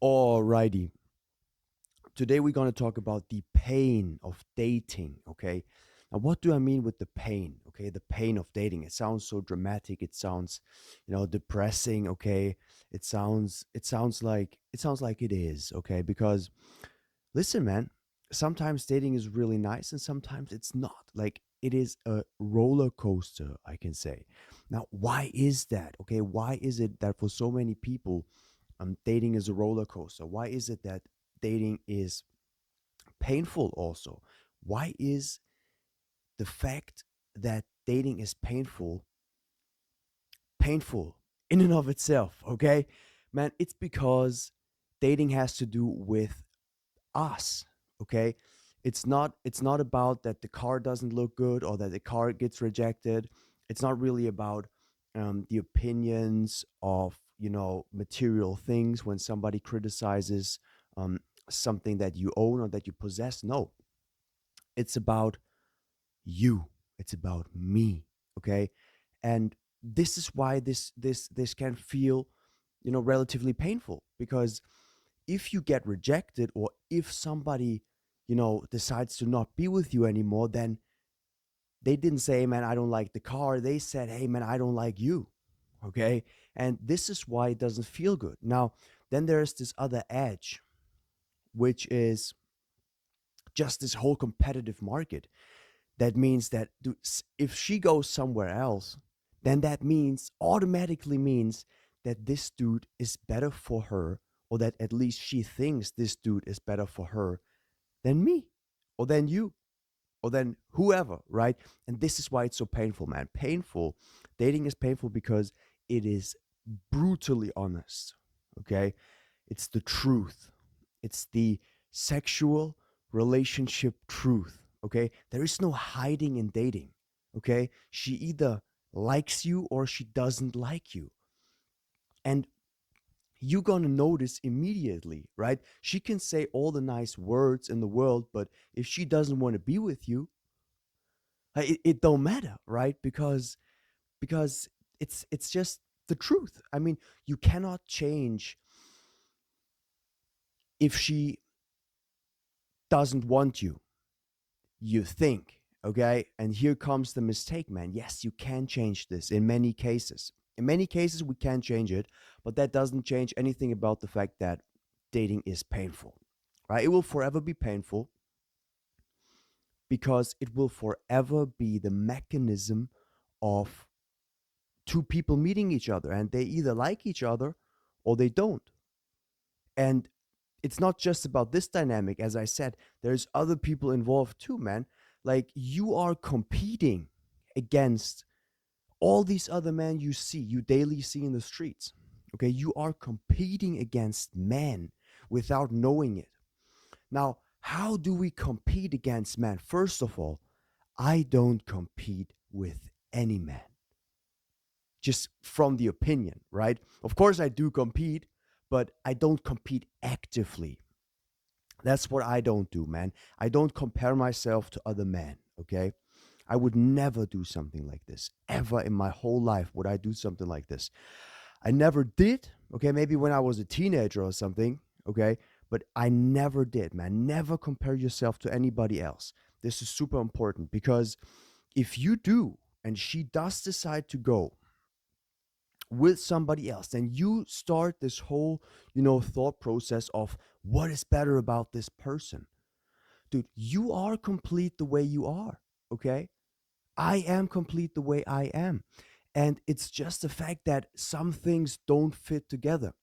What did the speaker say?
Alrighty. Today we're going to talk about the pain of dating, okay? Now what do I mean with the pain? Okay, the pain of dating. It sounds so dramatic, it sounds, depressing, okay? It sounds like it is, okay? Because listen, man, sometimes dating is really nice and sometimes it's not. Like it is a roller coaster, I can say. Now, why is that? Okay, why is it that for so many people dating is a roller coaster? Why is it that dating is painful also? Why is the fact that dating is painful in and of itself? Okay, man, it's because dating has to do with us. Okay, it's not about that the car doesn't look good or that the car gets rejected. It's not really about the opinions of material things when somebody criticizes um, something that you own or that you possess. No, it's about you. It's about me. Okay, and this is why this can feel relatively painful, because if you get rejected or if somebody decides to not be with you anymore, then they didn't say, "Hey, man, I don't like the car." They said, "Hey, man, I don't like you." Okay, and this is why it doesn't feel good. Now then there's this other edge, which is just this whole competitive market. That means that if she goes somewhere else, then that means automatically means that this dude is better for her, or that at least she thinks this dude is better for her than me, or than you, or than whoever, right? And this is why it's so painful, man. Painful. Dating is painful because it is brutally honest. Okay? It's the truth. It's the sexual relationship truth. Okay? There is no hiding in dating. Okay? She either likes you or she doesn't like you. And you're gonna notice immediately, right? She can say all the nice words in the world, but if she doesn't want to be with you, it don't matter, right? Because it's just the truth. I mean, you cannot change if she doesn't want you. You think, okay? And here comes the mistake, man. Yes, you can change this in many cases. In many cases, we can change it, but that doesn't change anything about the fact that dating is painful, right? It will forever be painful because it will forever be the mechanism of two people meeting each other, and they either like each other or they don't. And it's not just about this dynamic. As I said, there's other people involved too, man. Like you are competing against all these other men you daily see in the streets. Okay, you are competing against men without knowing it. Now, how do we compete against men? First of all, I don't compete with any man, just from the opinion, right? Of course, I do compete, but I don't compete actively. That's what I don't do, man. I don't compare myself to other men, okay? I would never do something like this. Ever in my whole life would I do something like this. I never did, okay? Maybe when I was a teenager or something, okay? But I never did, man. Never compare yourself to anybody else. This is super important because if you do and she does decide to go with somebody else, then you start this whole, thought process of what is better about this person. Dude, you are complete the way you are, okay? I am complete the way I am. And it's just the fact that some things don't fit together.